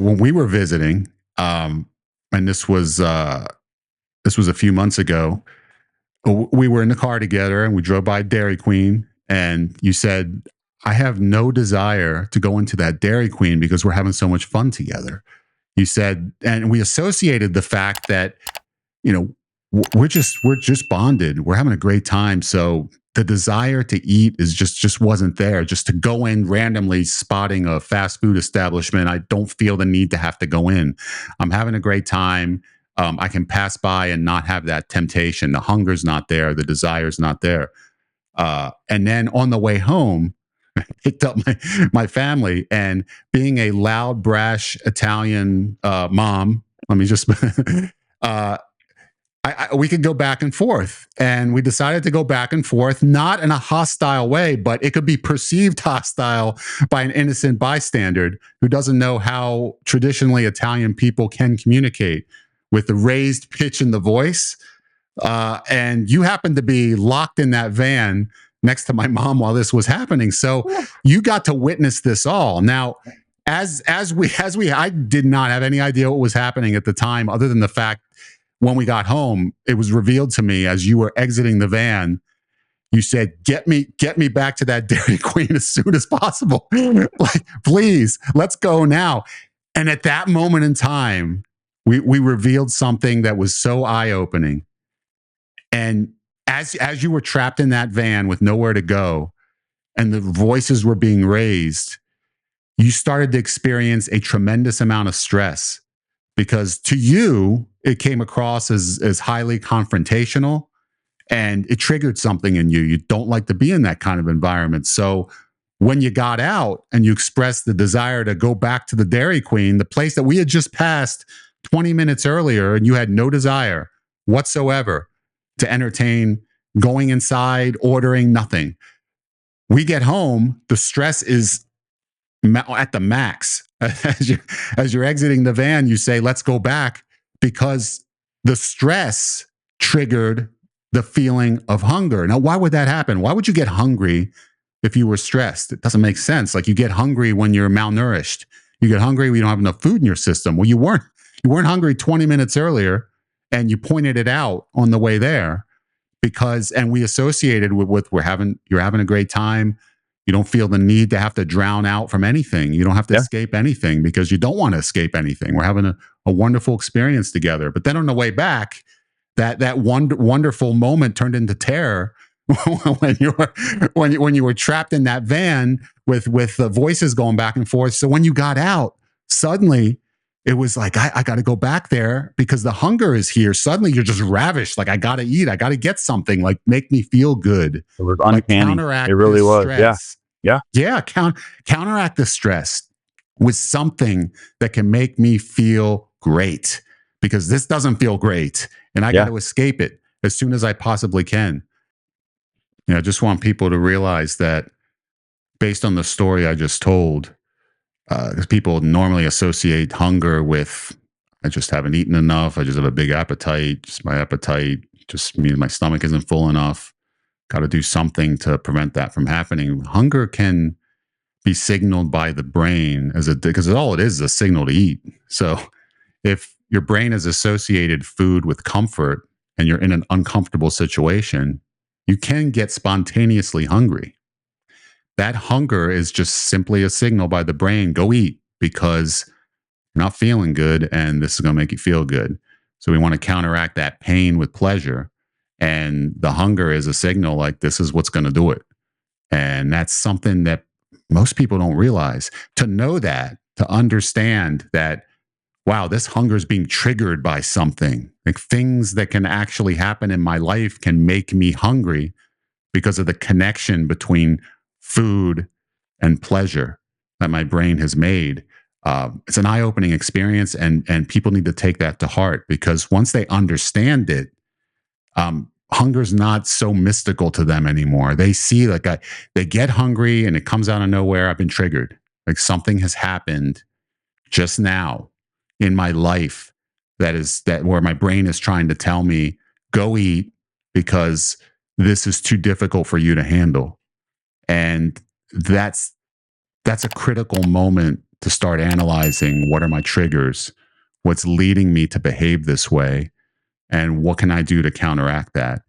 when we were visiting, and this was a few months ago. We were in the car together and we drove by Dairy Queen, and you said, "I have no desire to go into that Dairy Queen because we're having so much fun together." You said, and we associated the fact that you know we're just bonded, we're having a great time, so the desire to eat is just wasn't there. Just to go in randomly, spotting a fast food establishment, I don't feel the need to have to go in. I'm having a great time. I can pass by and not have that temptation. The hunger's not there, the desire's not there. And then on the way home, picked up my family, and being a loud, brash Italian mom, let me just uh, we could go back and forth. And we decided to go back and forth, not in a hostile way, but it could be perceived hostile by an innocent bystander who doesn't know how traditionally Italian people can communicate with the raised pitch in the voice. And you happened to be locked in that van next to my mom while this was happening. So you got to witness this all. Now, as we I did not have any idea what was happening at the time, other than the fact when we got home, it was revealed to me as you were exiting the van. You said, get me back to that Dairy Queen as soon as possible. Like, please, let's go now. And at that moment in time, we revealed something that was so eye-opening. And as you were trapped in that van with nowhere to go, and the voices were being raised, you started to experience a tremendous amount of stress, because to you it came across as highly confrontational, and it triggered something in you. You don't like to be in that kind of environment. So when you got out and you expressed the desire to go back to the Dairy Queen, the place that we had just passed 20 minutes earlier, and you had no desire whatsoever to entertain going inside, ordering, nothing. We get home, the stress is at the max. As you're exiting the van, you say, let's go back, because the stress triggered the feeling of hunger. Now, why would that happen? Why would you get hungry if you were stressed? It doesn't make sense. Like, you get hungry when you're malnourished. You get hungry when you don't have enough food in your system. Well, you weren't hungry 20 minutes earlier, and you pointed it out on the way there, and we associated with you're having a great time. You don't feel the need to have to drown out from anything. You don't have to escape anything, because you don't want to escape anything. We're having a wonderful experience together. But then on the way back, that wonderful moment turned into terror when you were trapped in that van with the voices going back and forth. So when you got out, suddenly it was like, I got to go back there because the hunger is here. Suddenly you're just ravished. Like, I got to eat. I got to get something, like, make me feel good. It was uncanny. It really was. Stress. Yeah. Counteract the stress with something that can make me feel great, because this doesn't feel great, and I got to escape it as soon as I possibly can. I just want people to realize that, based on the story I just told, because people normally associate hunger with, I just haven't eaten enough, I just have a big appetite, just my appetite just means my stomach isn't full enough, got to do something to prevent that from happening. Hunger can be signaled by the brain because all it is a signal to eat. So if your brain has associated food with comfort and you're in an uncomfortable situation, you can get spontaneously hungry. That hunger is just simply a signal by the brain, go eat, because you're not feeling good and this is going to make you feel good. So we want to counteract that pain with pleasure. And the hunger is a signal, like, this is what's going to do it. And that's something that most people don't realize. To know that, to understand that, wow, this hunger is being triggered by something. Like, things that can actually happen in my life can make me hungry because of the connection between food and pleasure that my brain has made. It's an eye-opening experience, and people need to take that to heart, because once they understand it, hunger's not so mystical to them anymore. They see, like, they get hungry and it comes out of nowhere. I've been triggered. Like, something has happened just now in my life that where my brain is trying to tell me, go eat, because this is too difficult for you to handle. And that's a critical moment to start analyzing what are my triggers, what's leading me to behave this way, and what can I do to counteract that.